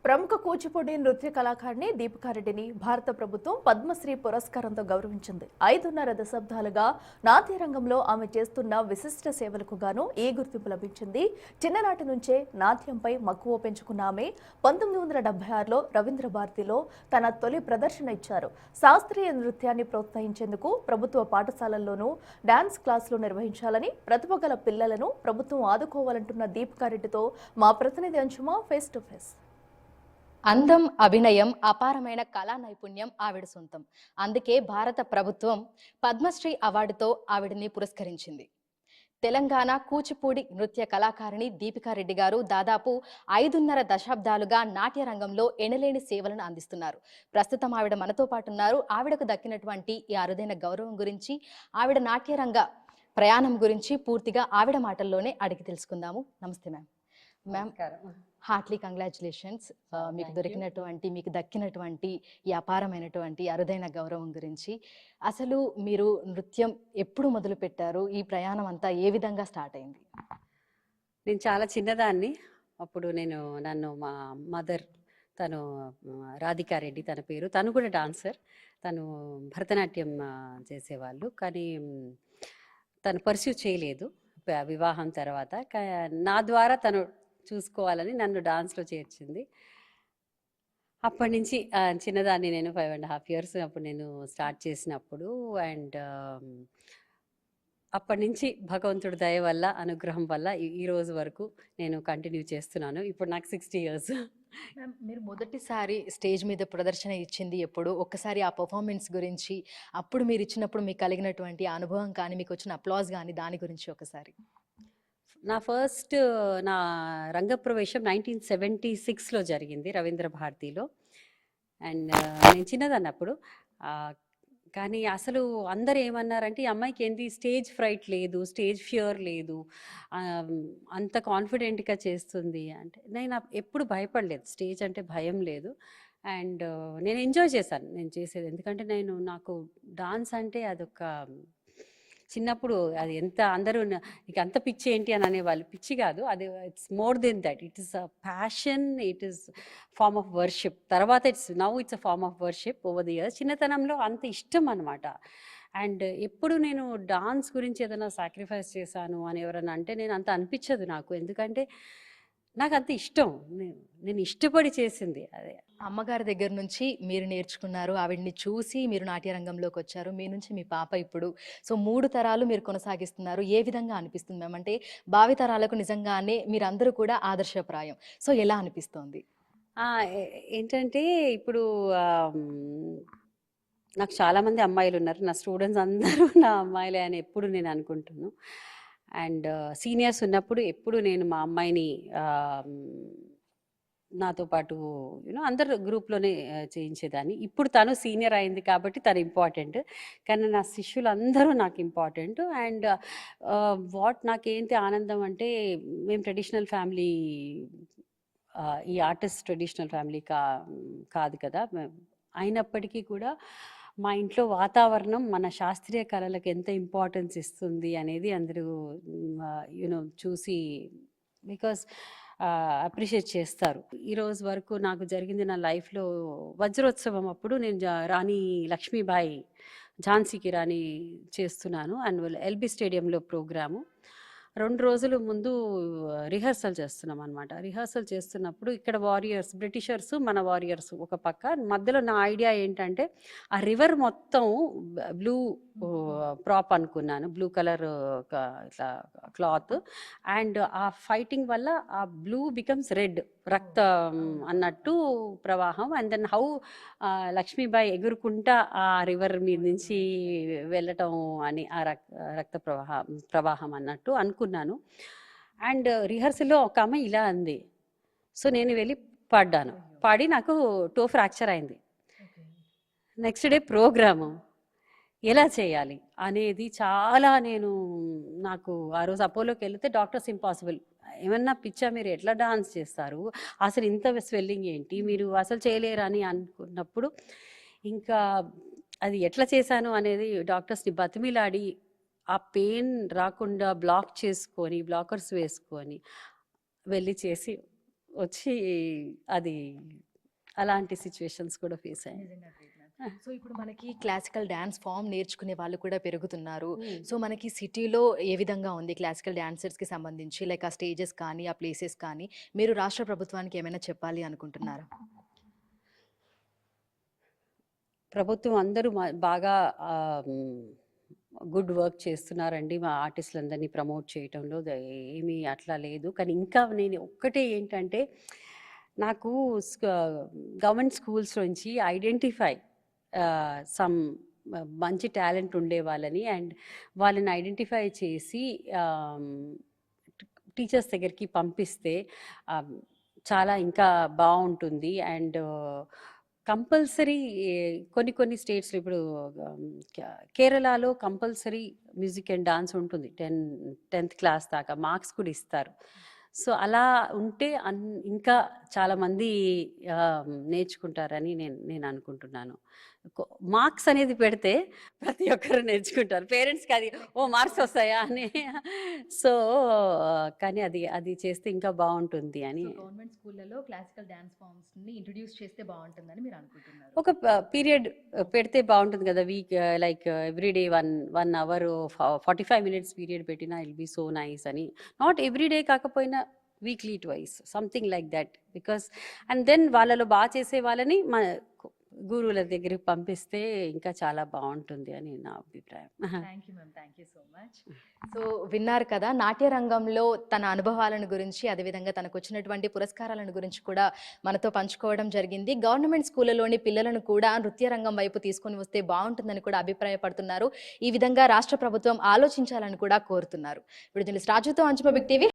ప్రముఖ కూచిపూడి నృత్య కళాకారిణి దీపికారెడ్డిని భారత ప్రభుత్వం పద్మశ్రీ పురస్కారంతో గౌరవించింది. 5.5 దశాబ్దాలుగా నాట్య రంగంలో ఆమె చేస్తున్న విశిష్ట సేవలకు గాను ఈ గుర్తింపు లభించింది. చిన్ననాటి నుంచే నాట్యంపై మక్కువ పెంచుకున్న ఆమె 1976లో రవీంద్ర భారతిలో తన తొలి ప్రదర్శన ఇచ్చారు. శాస్త్రీయ నృత్యాన్ని ప్రోత్సహించేందుకు ప్రభుత్వ పాఠశాలల్లోనూ డాన్స్ క్లాసులు నిర్వహించాలని, ప్రతిభ గల పిల్లలను ప్రభుత్వం ఆదుకోవాలంటున్న దీపికారెడ్డితో మా ప్రతినిధి అంశుమ ఫేస్ టు ఫేస్. అందం, అభినయం, అపారమైన కళా నైపుణ్యం ఆవిడ సొంతం. అందుకే భారత ప్రభుత్వం పద్మశ్రీ అవార్డుతో ఆవిడని పురస్కరించింది. తెలంగాణ కూచిపూడి నృత్య కళాకారిణి దీపికారెడ్డి గారు దాదాపు 5.5 దశాబ్దాలుగా నాట్య రంగంలో ఎనలేని సేవలను అందిస్తున్నారు. ప్రస్తుతం ఆవిడ మనతో పాటు ఉన్నారు. ఆవిడకు దక్కినటువంటి ఈ అరుదైన గౌరవం గురించి, ఆవిడ నాట్యరంగ ప్రయాణం గురించి పూర్తిగా ఆవిడ మాటల్లోనే అడిగి తెలుసుకుందాము. నమస్తే మ్యామ్. Ma'am, Hartley congratulations. మీకు దక్కినటువంటి ఈ అపారమైనటువంటి అరుదైన గౌరవం గురించి. అసలు మీరు నృత్యం ఎప్పుడు మొదలు పెట్టారు? ఈ ప్రయాణం అంతా ఏ విధంగా స్టార్ట్ అయింది? నేను చాలా చిన్నదాన్ని. అప్పుడు నన్ను మా మదర్, తను రాధికారెడ్డి తన పేరు, తను కూడా డాన్సర్. తను భరతనాట్యం చేసేవాళ్ళు, కానీ తను పర్స్యూ చేయలేదు వివాహం తర్వాత. నా ద్వారా తను చూసుకోవాలని నన్ను డాన్స్లో చేర్చింది. అప్పటి నుంచి చిన్నదాన్ని, నేను 5.5 years అప్పుడు నేను స్టార్ట్ చేసినప్పుడు. అండ్ అప్పటి నుంచి భగవంతుడి దయ వల్ల, అనుగ్రహం వల్ల ఈ రోజు వరకు నేను కంటిన్యూ చేస్తున్నాను. ఇప్పుడు నాకు 60 years. మీరు మొదటిసారి స్టేజ్ మీద ప్రదర్శన ఇచ్చింది ఎప్పుడు? ఒక్కసారి ఆ పర్ఫార్మెన్స్ గురించి, అప్పుడు మీరు ఇచ్చినప్పుడు మీకు కలిగినటువంటి అనుభవం కానీ, మీకు వచ్చిన అప్లాజ్ కానీ, దాని గురించి ఒకసారి. నా రంగప్రవేశం 1976లో జరిగింది రవీంద్ర భారతిలో. అండ్ నేను చిన్నదాన్ని అప్పుడు. కానీ అసలు అందరు ఏమన్నారంటే, ఈ అమ్మాయికి ఏంటి స్టేజ్ ఫ్రైట్ లేదు, స్టేజ్ ఫియర్ లేదు, అంత కాన్ఫిడెంట్గా చేస్తుంది అంటే. నేను ఎప్పుడు భయపడలేదు, స్టేజ్ అంటే భయం లేదు. అండ్ నేను ఎంజాయ్ చేశాను నేను చేసేది. ఎందుకంటే నాకు డాన్స్ అంటే అదొక చిన్నప్పుడు అది ఎంత అందరూ నీకు అంత పిచ్చి ఏంటి అని అనేవాళ్ళు. పిచ్చి కాదు అది, it's more than that. It is a passion, it is form of worship. తర్వాత it's a form of worship over the years. చిన్నతనంలో అంత ఇష్టం అనమాట. అండ్ ఎప్పుడు నేను డాన్స్ గురించి ఏదైనా సాక్రిఫైస్ చేశాను అని ఎవరైనా అంటే, నేను అంత అనిపించదు నాకు. ఎందుకంటే నాకు అంత ఇష్టం, నేను ఇష్టపడి చేసింది అదే. అమ్మగారి దగ్గర నుంచి మీరు నేర్చుకున్నారు, ఆవిడ్ని చూసి మీరు నాట్యరంగంలోకి వచ్చారు. మీ నుంచి మీ పాప ఇప్పుడు, సో 3 తరాలు మీరు కొనసాగిస్తున్నారు. ఏ విధంగా అనిపిస్తుంది మ్యామ్? అంటే భావి తరాలకు నిజంగానే మీరందరూ కూడా ఆదర్శప్రాయం. సో ఎలా అనిపిస్తోంది? ఏంటంటే ఇప్పుడు నాకు చాలామంది అమ్మాయిలు ఉన్నారు. నా స్టూడెంట్స్ అందరూ నా అమ్మాయిలే అని ఎప్పుడు నేను అనుకుంటున్నాను. అండ్ సీనియర్స్ ఉన్నప్పుడు ఎప్పుడు నేను మా అమ్మాయిని నాతో పాటు అందరు గ్రూప్లోనే చేయించేదాన్ని. ఇప్పుడు తను సీనియర్ అయింది కాబట్టి తను ఇంపార్టెంట్, కానీ నా శిష్యులు అందరూ నాకు ఇంపార్టెంట్. అండ్ నాకేంటి ఆనందం అంటే, మేము ట్రెడిషనల్ ఫ్యామిలీ, ఈ ఆర్టిస్ట్ ట్రెడిషనల్ ఫ్యామిలీ కాదు కదా. అయినప్పటికీ కూడా మా ఇంట్లో వాతావరణం మన శాస్త్రీయ కళలకు ఎంత ఇంపార్టెన్స్ ఇస్తుంది అనేది అందరూ చూసి, బికాస్ అప్రిషియేట్ చేస్తారు. ఈరోజు వరకు నాకు జరిగింది నా లైఫ్లో, వజ్రోత్సవం అప్పుడు నేను రాణి లక్ష్మీబాయి, ఝాన్సీకి రాణి చేస్తున్నాను. అండ్ ఎల్బీ స్టేడియంలో ప్రోగ్రాము. 2 రోజుల ముందు రిహర్సల్ చేస్తున్నాం అనమాట. రిహర్సల్ చేస్తున్నప్పుడు ఇక్కడ వారియర్స్, బ్రిటిషర్స్, మన వారియర్స్ ఒక పక్క. మధ్యలో నా ఐడియా ఏంటంటే, ఆ రివర్ మొత్తం బ్లూ ప్రాప్ అనుకున్నాను, బ్లూ కలర్ ఇట్లా క్లాత్. అండ్ ఆ ఫైటింగ్ వల్ల ఆ బ్లూ బికమ్స్ రెడ్, రక్తం అన్నట్టు ప్రవాహం. అండ్ దెన్ హౌ లక్ష్మీబాయి ఎగురుకుంటా ఆ రివర్ మీద నుంచి వెళ్ళటం అని, ఆ రక్త ప్రవాహం అన్నట్టు అనుకున్నాను. అండ్ రిహర్సల్లో ఒక అమ్మాయి ఇలా అంది. సో నేను వెళ్ళి పాడి నాకు టో ఫ్రాక్చర్ అయింది. నెక్స్ట్ డే ప్రోగ్రాము ఎలా చేయాలి అనేది చాలా నాకు ఆ రోజు అపోలోకి వెళితే డాక్టర్స్ ఇంపాసిబుల్, ఏమన్నా పిచ్చా మీరు, ఎట్లా డాన్స్ చేస్తారు, అసలు ఇంత స్వెల్లింగ్ ఏంటి, మీరు అసలు చేయలేరు అని అనుకున్నప్పుడు, ఇంకా అది ఎట్లా చేశాను అనేది డాక్టర్స్ని బతిమిలాడి, ఆ పెయిన్ రాకుండా బ్లాకర్స్ వేసుకొని వెళ్ళి చేసి వచ్చి అది అలాంటి సిచ్యువేషన్స్ కూడా ఫేస్ అయ్యాయి. నిజంగా గ్రేట్ మ్యామ్. సో ఇప్పుడు మనకి క్లాసికల్ డ్యాన్స్ ఫామ్ నేర్చుకునే వాళ్ళు కూడా పెరుగుతున్నారు. సో మనకి సిటీలో ఏ విధంగా ఉంది క్లాసికల్ డాన్సర్స్కి సంబంధించి, లైక్ ఆ స్టేజెస్ కానీ ఆ ప్లేసెస్ కానీ మీరు రాష్ట్ర ప్రభుత్వానికి ఏమైనా చెప్పాలి అనుకుంటున్నారా? ప్రభుత్వం అందరూ బాగా గుడ్ వర్క్ చేస్తున్నారండి. మా ఆర్టిస్టులందరినీ ప్రమోట్ చేయటంలో ఏమీ అట్లా లేదు. కానీ ఇంకా నేను ఒక్కటే ఏంటంటే, నాకు గవర్నమెంట్ స్కూల్స్ నుంచి ఐడెంటిఫై సమ్ మంచి టాలెంట్ ఉండే వాళ్ళని అండ్ వాళ్ళని ఐడెంటిఫై చేసి టీచర్స్ దగ్గరికి పంపిస్తే చాలా ఇంకా బాగుంటుంది. అండ్ కంపల్సరీ కొన్ని కొన్ని స్టేట్స్లో ఇప్పుడు కేరళలో కంపల్సరీ మ్యూజిక్ అండ్ డాన్స్ ఉంటుంది. 10th క్లాస్ దాకా మార్క్స్ కూడా ఇస్తారు. సో అలా ఉంటే ఇంకా చాలామంది నేర్చుకుంటారని నేను అనుకుంటున్నాను. మార్క్స్ అనేది పెడితే ప్రతి ఒక్కరు నేర్చుకుంటారు. పేరెంట్స్కి అది ఓ మార్క్స్ వస్తాయా అని. సో కానీ అది చేస్తే ఇంకా బాగుంటుంది అని. గవర్నమెంట్ స్కూళ్ళలో క్లాసికల్ డాన్స్ ఫామ్స్ ని ఇంట్రొడ్యూస్ చేస్తే బాగుంటుందని మీరు అనుకుంటున్నారు? ఒక పీరియడ్ పెడితే బాగుంటుంది కదా. Week like everyday 1 hour 45 minutes period పెట్టినా ఇల్ బీ సో నైస్ అని. నాట్ ఎవ్రీడే కాకపోయినా weekly twice something like that. Because and then వాళ్ళలో బాగా చేసే వాళ్ళని మన గురువుల దగ్గరికి పంపిస్తే ఇంకా చాలా బాగుంటుంది అని నా అభిప్రాయం. Thank you ma'am, thank you so much. So విన్నారు కదా, నాట్య రంగంలో తన అనుభవాలను గురించి, అదేవిధంగా తనకు వచ్చినటువంటి పురస్కారాలను గురించి కూడా మనతో పంచుకోవడం జరిగింది. గవర్నమెంట్ స్కూళ్ళలోని పిల్లలను కూడా నృత్య రంగం వైపు తీసుకొని వస్తే బాగుంటుందని కూడా అభిప్రాయపడుతున్నారు. ఈ విధంగా రాష్ట్ర ప్రభుత్వం ఆలోచించాలని కూడా కోరుతున్నారు. ఇప్పుడు రాజుతో అంచుమ బిగ్ టీవీ.